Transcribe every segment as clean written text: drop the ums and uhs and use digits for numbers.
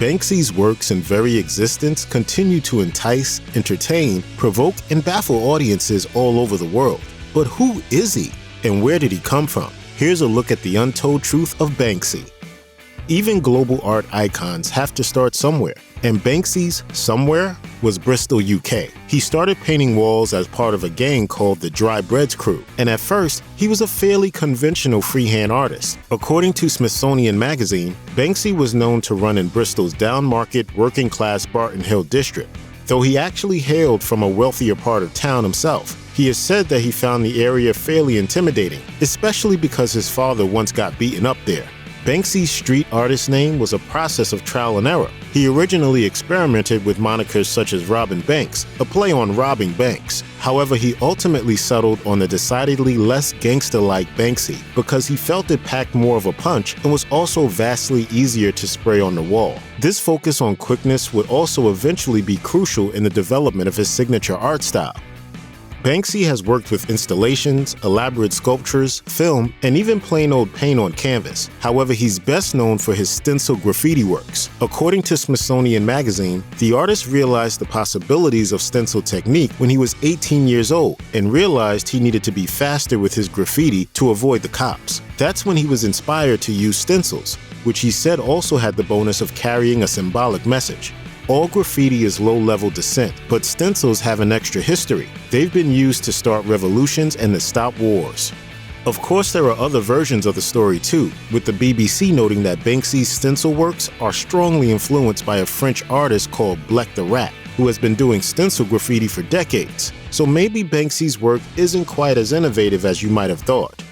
Banksy's works and very existence continue to entice, entertain, provoke, and baffle audiences all over the world. But who is he, and where did he come from? Here's a look at the untold truth of Banksy. Even global art icons have to start somewhere, and Banksy's somewhere was Bristol, UK. He started painting walls as part of a gang called the Dry Breads Crew, and at first, he was a fairly conventional freehand artist. According to Smithsonian Magazine, Banksy was known to run in Bristol's down-market, working-class Barton Hill district. Though he actually hailed from a wealthier part of town himself, he has said that he found the area fairly intimidating, especially because his father once got beaten up there. Banksy's street artist name was a process of trial and error. He originally experimented with monikers such as Robbin' Banks, a play on robbing banks. However, he ultimately settled on the decidedly less gangster-like Banksy because he felt it packed more of a punch and was also vastly easier to spray on the wall. This focus on quickness would also eventually be crucial in the development of his signature art style. Banksy has worked with installations, elaborate sculptures, film, and even plain old paint on canvas. However, he's best known for his stencil graffiti works. According to Smithsonian Magazine, the artist realized the possibilities of stencil technique when he was 18 years old and realized he needed to be faster with his graffiti to avoid the cops. That's when he was inspired to use stencils, which he said also had the bonus of carrying a symbolic message. All graffiti is low-level dissent, but stencils have an extra history. They've been used to start revolutions and to stop wars. Of course, there are other versions of the story too, with the BBC noting that Banksy's stencil works are strongly influenced by a French artist called Blek the Rat, who has been doing stencil graffiti for decades. So maybe Banksy's work isn't quite as innovative as you might have thought.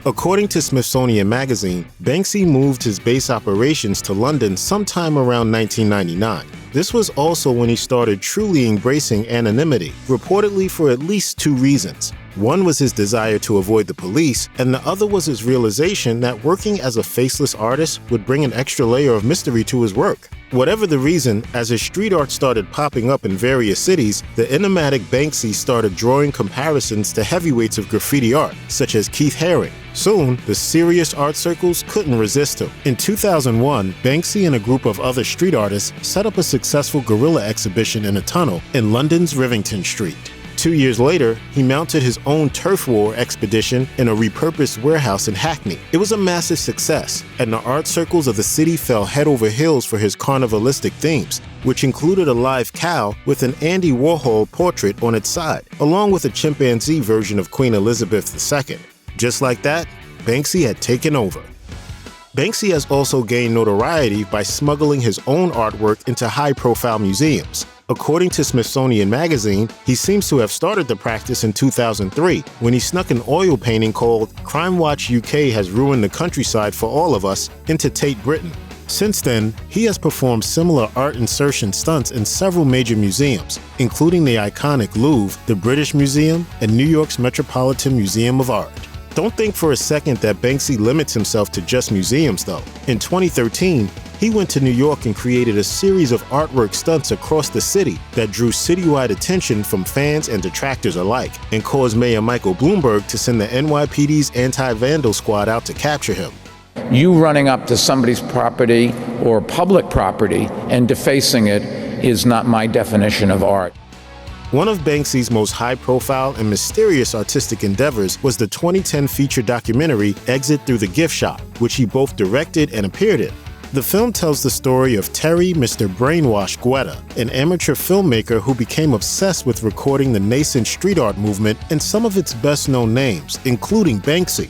According to Smithsonian Magazine, Banksy moved his base operations to London sometime around 1999. This was also when he started truly embracing anonymity, reportedly for at least two reasons. One was his desire to avoid the police, and the other was his realization that working as a faceless artist would bring an extra layer of mystery to his work. Whatever the reason, as his street art started popping up in various cities, the enigmatic Banksy started drawing comparisons to heavyweights of graffiti art, such as Keith Haring. Soon, the serious art circles couldn't resist him. In 2001, Banksy and a group of other street artists set up a successful guerrilla exhibition in a tunnel in London's Rivington Street. 2 years later, he mounted his own turf war expedition in a repurposed warehouse in Hackney. It was a massive success, and the art circles of the city fell head over heels for his carnivalistic themes, which included a live cow with an Andy Warhol portrait on its side, along with a chimpanzee version of Queen Elizabeth II. Just like that, Banksy had taken over. Banksy has also gained notoriety by smuggling his own artwork into high-profile museums. According to Smithsonian Magazine, he seems to have started the practice in 2003 when he snuck an oil painting called "Crime Watch UK Has Ruined the Countryside for All of Us" into Tate Britain. Since then, he has performed similar art insertion stunts in several major museums, including the iconic Louvre, the British Museum, and New York's Metropolitan Museum of Art. Don't think for a second that Banksy limits himself to just museums, though. In 2013, he went to New York and created a series of artwork stunts across the city that drew citywide attention from fans and detractors alike, and caused Mayor Michael Bloomberg to send the NYPD's anti-vandal squad out to capture him. You running up to somebody's property or public property and defacing it is not my definition of art. One of Banksy's most high-profile and mysterious artistic endeavors was the 2010 feature documentary Exit Through the Gift Shop, which he both directed and appeared in. The film tells the story of Terry Mr. Brainwash Guetta, an amateur filmmaker who became obsessed with recording the nascent street art movement and some of its best-known names, including Banksy.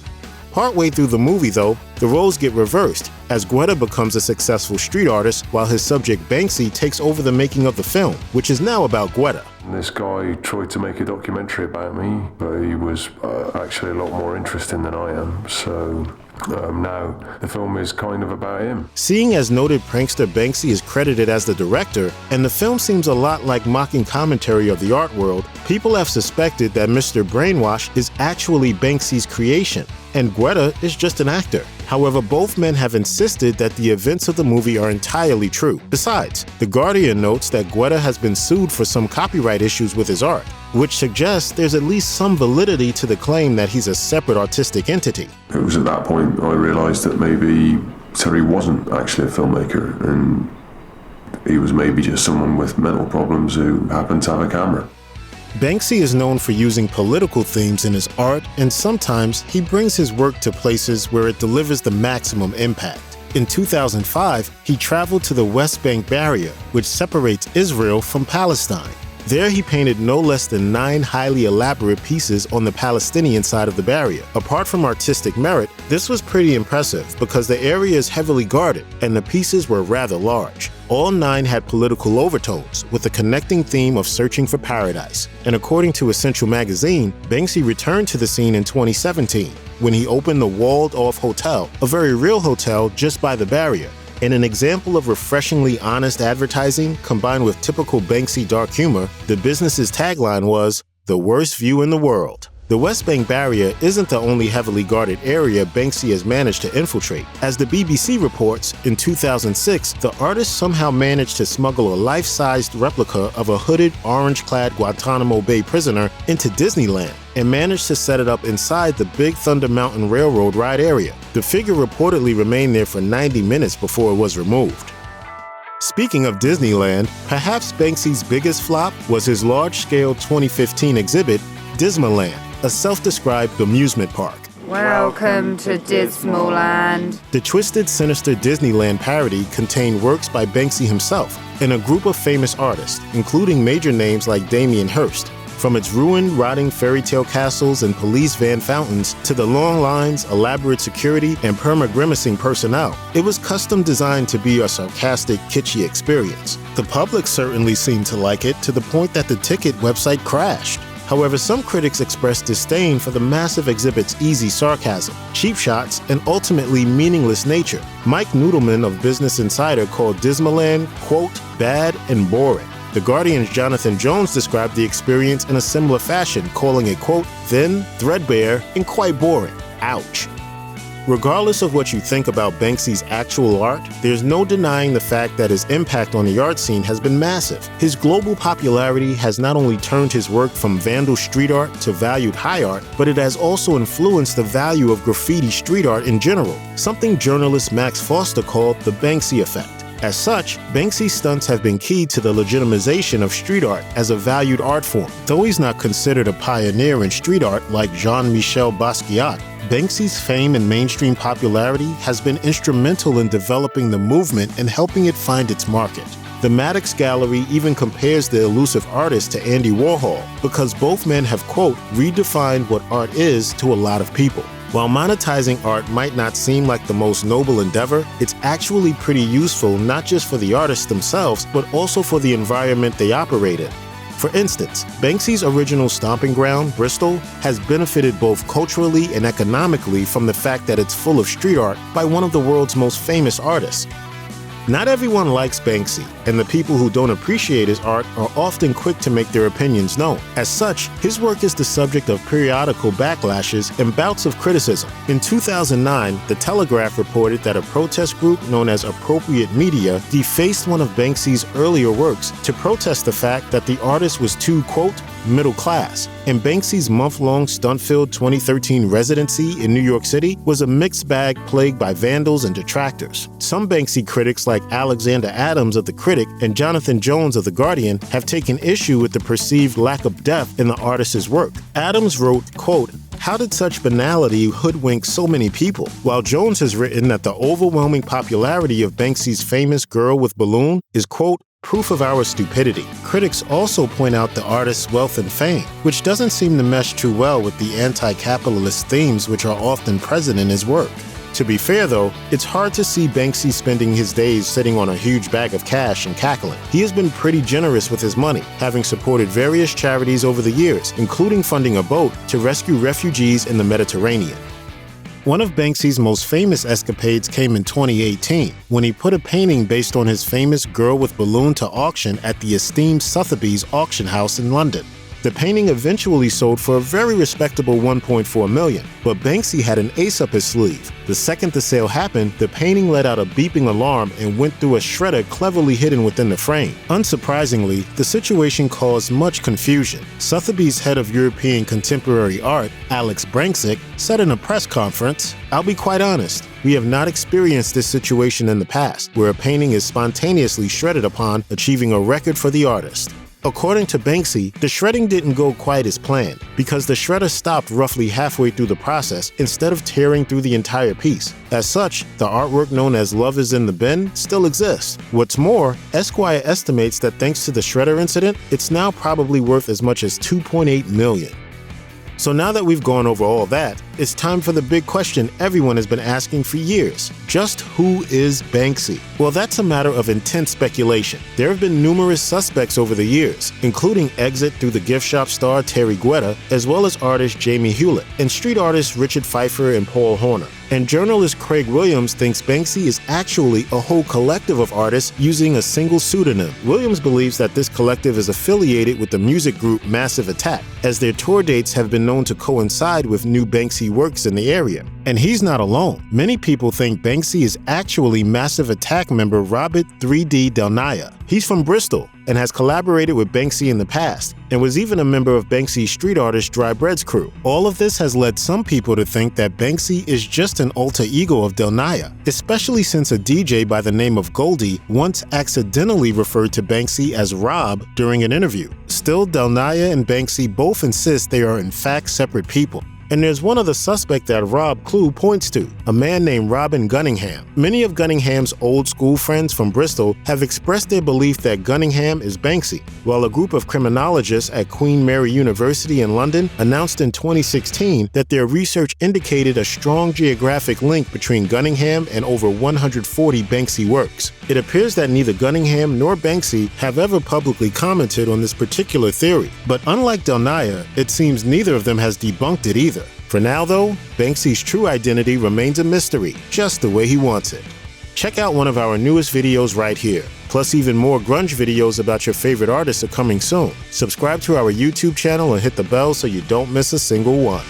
Partway through the movie, though, the roles get reversed, as Guetta becomes a successful street artist while his subject Banksy takes over the making of the film, which is now about Guetta. This guy tried to make a documentary about me, but he was actually a lot more interesting than I am, so now the film is kind of about him. Seeing as noted prankster Banksy is credited as the director, and the film seems a lot like mocking commentary of the art world, people have suspected that Mr. Brainwash is actually Banksy's creation, and Guetta is just an actor. However, both men have insisted that the events of the movie are entirely true. Besides, The Guardian notes that Guetta has been sued for some copyright issues with his art, which suggests there's at least some validity to the claim that he's a separate artistic entity. It was at that point I realised that maybe Terry wasn't actually a filmmaker, and he was maybe just someone with mental problems who happened to have a camera. Banksy is known for using political themes in his art, and sometimes he brings his work to places where it delivers the maximum impact. In 2005, he traveled to the West Bank barrier, which separates Israel from Palestine. There he painted no less than 9 highly elaborate pieces on the Palestinian side of the barrier. Apart from artistic merit, this was pretty impressive because the area is heavily guarded and the pieces were rather large. All 9 had political overtones, with a connecting theme of searching for paradise. And according to Essential magazine, Banksy returned to the scene in 2017, when he opened the walled-off hotel, a very real hotel just by the barrier. In an example of refreshingly honest advertising combined with typical Banksy dark humor, the business's tagline was, "The worst view in the world." The West Bank barrier isn't the only heavily guarded area Banksy has managed to infiltrate. As the BBC reports, in 2006, the artist somehow managed to smuggle a life-sized replica of a hooded, orange-clad Guantanamo Bay prisoner into Disneyland and managed to set it up inside the Big Thunder Mountain Railroad ride area. The figure reportedly remained there for 90 minutes before it was removed. Speaking of Disneyland, perhaps Banksy's biggest flop was his large-scale 2015 exhibit, Dismaland, a self-described amusement park. Welcome to Dismaland. The twisted, sinister Disneyland parody contained works by Banksy himself and a group of famous artists, including major names like Damien Hirst. From its ruined, rotting fairy tale castles and police van fountains to the long lines, elaborate security, and perma-grimacing personnel, it was custom designed to be a sarcastic, kitschy experience. The public certainly seemed to like it, to the point that the ticket website crashed. However, some critics expressed disdain for the massive exhibit's easy sarcasm, cheap shots, and ultimately meaningless nature. Mike Noodleman of Business Insider called Dismaland, quote, bad and boring. The Guardian's Jonathan Jones described the experience in a similar fashion, calling it, quote, thin, threadbare, and quite boring. Ouch. Regardless of what you think about Banksy's actual art, there's no denying the fact that his impact on the art scene has been massive. His global popularity has not only turned his work from vandal street art to valued high art, but it has also influenced the value of graffiti street art in general, something journalist Max Foster called the Banksy effect. As such, Banksy's stunts have been key to the legitimization of street art as a valued art form. Though he's not considered a pioneer in street art like Jean-Michel Basquiat, Banksy's fame and mainstream popularity has been instrumental in developing the movement and helping it find its market. The Maddox Gallery even compares the elusive artist to Andy Warhol because both men have, quote, redefined what art is to a lot of people. While monetizing art might not seem like the most noble endeavor, it's actually pretty useful not just for the artists themselves, but also for the environment they operate in. For instance, Banksy's original stomping ground, Bristol, has benefited both culturally and economically from the fact that it's full of street art by one of the world's most famous artists. Not everyone likes Banksy, and the people who don't appreciate his art are often quick to make their opinions known. As such, his work is the subject of periodical backlashes and bouts of criticism. In 2009, The Telegraph reported that a protest group known as Appropriate Media defaced one of Banksy's earlier works to protest the fact that the artist was too, quote, middle class. And Banksy's month-long stunt-filled 2013 residency in New York City was a mixed bag plagued by vandals and detractors. Some Banksy critics like Alexander Adams of The Critic and Jonathan Jones of The Guardian have taken issue with the perceived lack of depth in the artist's work. Adams wrote, quote, how did such banality hoodwink so many people? While Jones has written that the overwhelming popularity of Banksy's famous Girl with Balloon is, quote, proof of our stupidity. Critics also point out the artist's wealth and fame, which doesn't seem to mesh too well with the anti-capitalist themes which are often present in his work. To be fair though, it's hard to see Banksy spending his days sitting on a huge bag of cash and cackling. He has been pretty generous with his money, having supported various charities over the years, including funding a boat to rescue refugees in the Mediterranean. One of Banksy's most famous escapades came in 2018, when he put a painting based on his famous Girl with Balloon to auction at the esteemed Sotheby's auction house in London. The painting eventually sold for a very respectable $1.4 million, but Banksy had an ace up his sleeve. The second the sale happened, the painting let out a beeping alarm and went through a shredder cleverly hidden within the frame. Unsurprisingly, the situation caused much confusion. Sotheby's head of European contemporary art, Alex Banksy, said in a press conference, "I'll be quite honest, we have not experienced this situation in the past, where a painting is spontaneously shredded upon achieving a record for the artist." According to Banksy, the shredding didn't go quite as planned, because the shredder stopped roughly halfway through the process instead of tearing through the entire piece. As such, the artwork known as Love is in the Bin still exists. What's more, Esquire estimates that thanks to the shredder incident, it's now probably worth as much as $2.8 million. So now that we've gone over all that, it's time for the big question everyone has been asking for years. Just who is Banksy? Well, that's a matter of intense speculation. There have been numerous suspects over the years, including exit through the gift shop star Terry Guetta, as well as artist Jamie Hewlett, and street artists Richard Pfeiffer and Paul Horner. And journalist Craig Williams thinks Banksy is actually a whole collective of artists using a single pseudonym. Williams believes that this collective is affiliated with the music group Massive Attack, as their tour dates have been known to coincide with new Banksy works in the area. And he's not alone. Many people think Banksy is actually Massive Attack member Robert 3D Del Naya. He's from Bristol and has collaborated with Banksy in the past, and was even a member of Banksy's street artist Dry Bread's crew. All of this has led some people to think that Banksy is just an alter ego of Del Naya, especially since a DJ by the name of Goldie once accidentally referred to Banksy as Rob during an interview. Still, Del Naya and Banksy both insist they are in fact separate people. And there's one other suspect that Rob Clue points to, a man named Robin Gunningham. Many of Gunningham's old school friends from Bristol have expressed their belief that Gunningham is Banksy, while a group of criminologists at Queen Mary University in London announced in 2016 that their research indicated a strong geographic link between Gunningham and over 140 Banksy works. It appears that neither Gunningham nor Banksy have ever publicly commented on this particular theory, but unlike Del Naya, it seems neither of them has debunked it either. For now though, Banksy's true identity remains a mystery, just the way he wants it. Check out one of our newest videos right here. Plus even more grunge videos about your favorite artists are coming soon. Subscribe to our YouTube channel and hit the bell so you don't miss a single one.